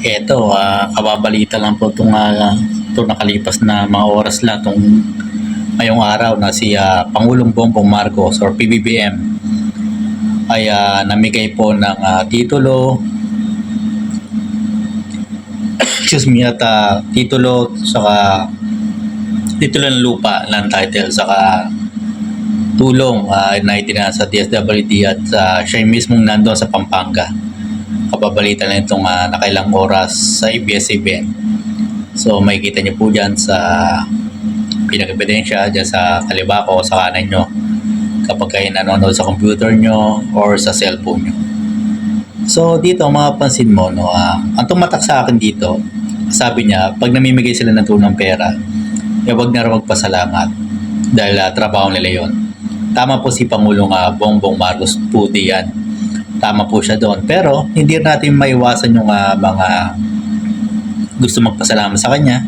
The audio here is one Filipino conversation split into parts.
Eto, kababalita lang po itong nakalipas na mga oras lang itong ngayong araw na si Pangulong Bongbong Marcos or PBBM ay namigay po ng titulo, excuse me, at titulo ng lupa, land title, saka tulong na itinala sa DSWD at siya mismong nandoon sa Pampanga. Kababalita na itong nakailang oras sa ABS-CBN. So makikita niyo po dyan sa pinag-ebidensya dyan sa kaliba ko, sa kanan nyo, kapag kayo nanonood sa computer nyo or sa cellphone nyo. So dito mapapansin mo, no, ang tumatak sa akin dito, sabi niya pag namimigay sila ng tulong pera, wag na raw magpasalamat dahil trabaho nila yon. Tama po si Pangulong Bongbong Marcos po diyan. Tama po siya doon. Pero hindi natin maiwasan yung mga gusto magpasalamat sa kanya.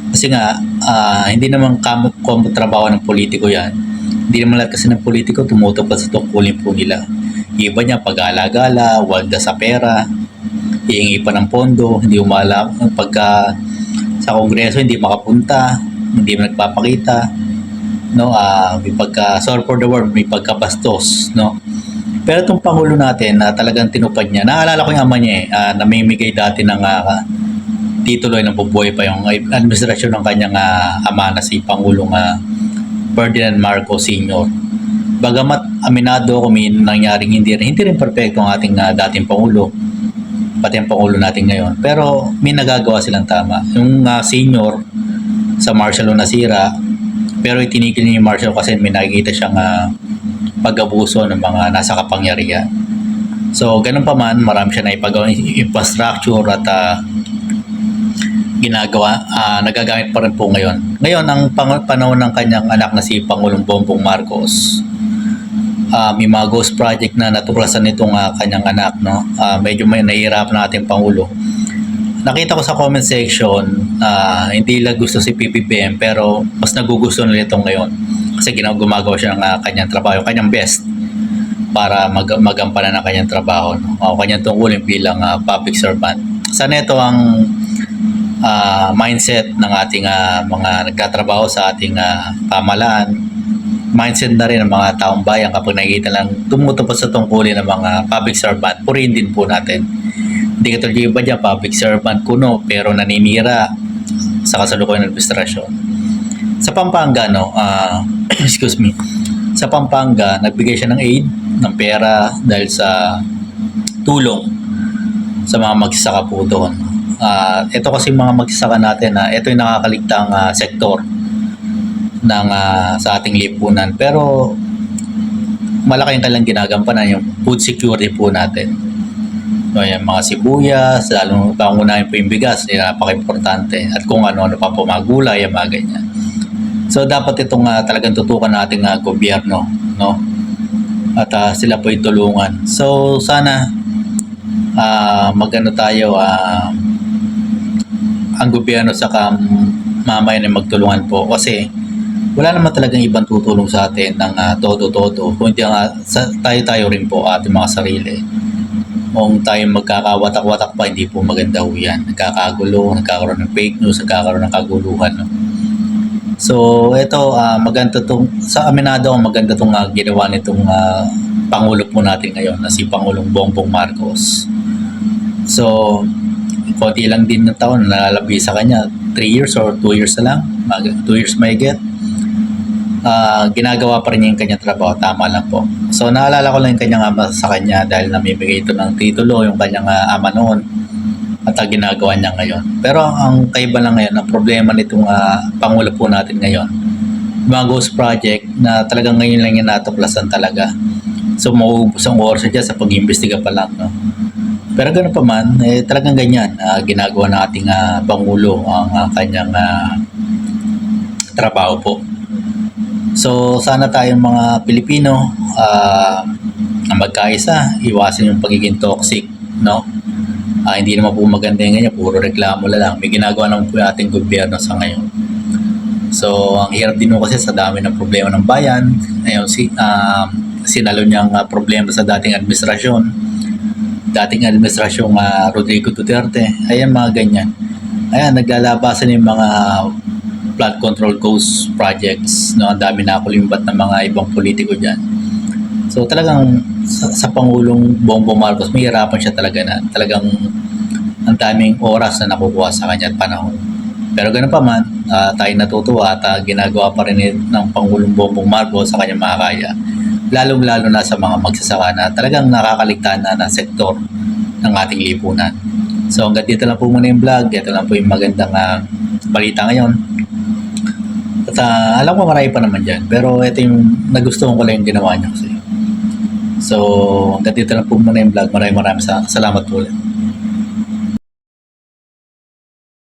Kasi nga, hindi naman kamot trabaho ng politiko yan. Hindi naman lahat kasi ng politiko tumutupad sa tungkulin po nila. Iba niya pag-alagala, walda sa pera, hihingi pa ng pondo, hindi umala. Pagka sa kongreso hindi makapunta, hindi nagpapakita. No, may pagka sorry for the word, may pagkabastos, no. Pero itong pangulo natin na talagang tinupad niya, naalala ko yung ama niya namimigay dati ng titulo ng bubuhay pa yung administrasyon ng kanyang ama na si Pangulong Ferdinand Marcos Sr. Bagamat aminado ako may nangyaring hindi rin perfecto ang ating dating Pangulo, pati ang Pangulo natin ngayon, pero may nagagawa silang tama. Yung senior sa Marshall nasira, pero itinigil niya yung Marshall kasi may nakikita siyang pag-abuso ng mga nasa kapangyarihan. So, ganun pa man, marami siya na ipagawa infrastructure at nagagamit pa rin po ngayon. Ngayon, ang panahon ng kanyang anak na si Pangulong Bongbong Marcos, may mga ghost project na natuklasan nitong kanyang anak, no? Medyo may nahihirapan natin Pangulo. Nakita ko sa comment section, hindi lang gusto si PBBM pero mas nagugusto nila itong ngayon. Kasi gumagawa siya ng kanyang trabaho, yung kanyang best para magampanan ng kanyang trabaho, no? O kanyang tungkulin bilang public servant. Sana ito ang mindset ng ating mga nagtatrabaho sa ating pamahalaan. Mindset na rin ng mga taong bayan kapag nakikita lang tumutupad sa tungkulin ng mga public servant, purihin din po natin. Hindi katulad yung iba dyan, public servant kuno pero naninira sa kasalukuyang administrasyon. Sa Pampanga, no, excuse me, sa Pampanga, nagbigay siya ng aid, ng pera dahil sa tulong sa mga magsasaka po doon. Ito kasi mga magsasaka natin, ito yung nakakaligtang sektor ng, sa ating lipunan. Pero malaki yung kailang ginagampanan, yung food security po natin. No, yung mga sibuyas, lalo pangunahin po yung bigas, yung napaka-importante. At kung ano-ano pa po, mga gulay, yung mga ganyan. So, dapat itong talagang tutukan nating gobyerno, no? At sila po itulungan. So, sana magano tayo, ang gobyerno sa mamayan ay magtulungan po. Kasi wala naman talagang ibang tutulong sa atin ng todo-todo. Kung hindi tayo rin po ating mga sarili. Kung tayo magkakawatak-watak pa, hindi po maganda ho yan. Nagkakagulo, nagkakaroon ng fake news, nagkakaroon ng kaguluhan. No? So, ito, maganda itong, sa aminado akong maganda itong ginawa nitong Pangulo po natin ngayon na si Pangulong Bongbong Marcos. So, konti lang din ng taon nalalabi sa kanya. 3 years or 2 years na lang. 2 years may get. Ginagawa pa rin niya yung kanyang trabaho, tama lang po. So naalala ko lang yung kanyang ama sa kanya dahil namimigay ito ng titulo yung kanyang ama noon at ginagawa niya ngayon. Pero ang kaiba lang ngayon, ang problema nitong Pangulo po natin ngayon, mga ghost project na talagang ngayon lang yung natuklasan talaga. So mauubos ang oras dyan sa pag-iimbestiga pa lang, no? Pero ganoon pa man, talagang ganyan ginagawa ng ating Pangulo ang kanyang trabaho po. So sana tayong mga Pilipino magkaisa, iwasan yung pagiging toxic, no? Hindi naman po maganda yung ganyan, puro reklamo lang. May ginagawa naman po yung ating gobyerno sa ngayon. So ang hirap din mo kasi sa dami ng problema ng bayan. Ayun, sinalo niyang problema sa dating administrasyon. dating administrasyong Rodrigo Duterte. Ayan, mga ganyan. Ayan, naglalabasan yung mga flood control coast projects. No? Ang dami na kulimbat ng mga ibang politiko dyan. So talagang sa Pangulong Bongbong Marcos, may hirapan siya talaga na talagang ang daming oras na nakukuha sa kanya at panahon. Pero ganoon pa man, tayo natutuwa at ginagawa pa rin ng Pangulong Bongbong Marcos sa kanyang makakaya. Lalong-lalo na sa mga magsasaka na talagang nakakaligtaan na sektor ng ating lipunan. So hanggang dito lang po muna yung vlog. Ito lang po yung magandang balita ngayon. At alam ko marami pa naman dyan. Pero ito yung nagustuhan ko lang yung ginawa niya kasi. So hanggang dito lang po muna yung vlog. Maraming salamat po ulit.